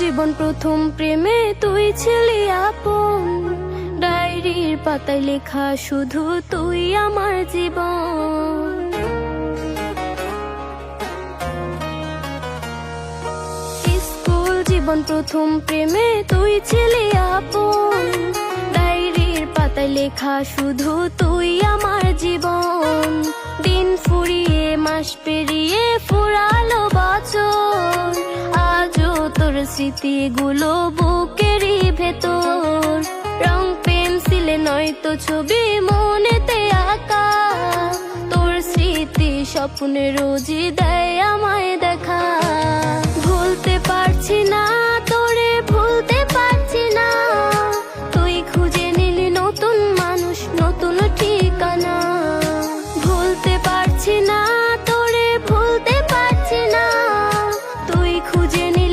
জীবন প্রথম প্রেমে তুই ছিলি আপন, ডায়েরির পাতায় লেখা শুধু তুই আমার জীবন। স্কুল জীবন প্রথম প্রেমে তুই ছিলি আপন, ডায়েরির পাতায় লেখা শুধু তুই আমার জীবন। দিন ফুরিয়ে মাস পেরিয়ে ফুরালো বছর, আজও তোর স্মৃতিগুলো বুকেরই ভেতর। রং পেন্সিলে নয়তো ছবি মনেতে আঁকা, তোর স্মৃতি স্বপ্নে রোজই দেয় আমায় দেখা। ভুলতে পারি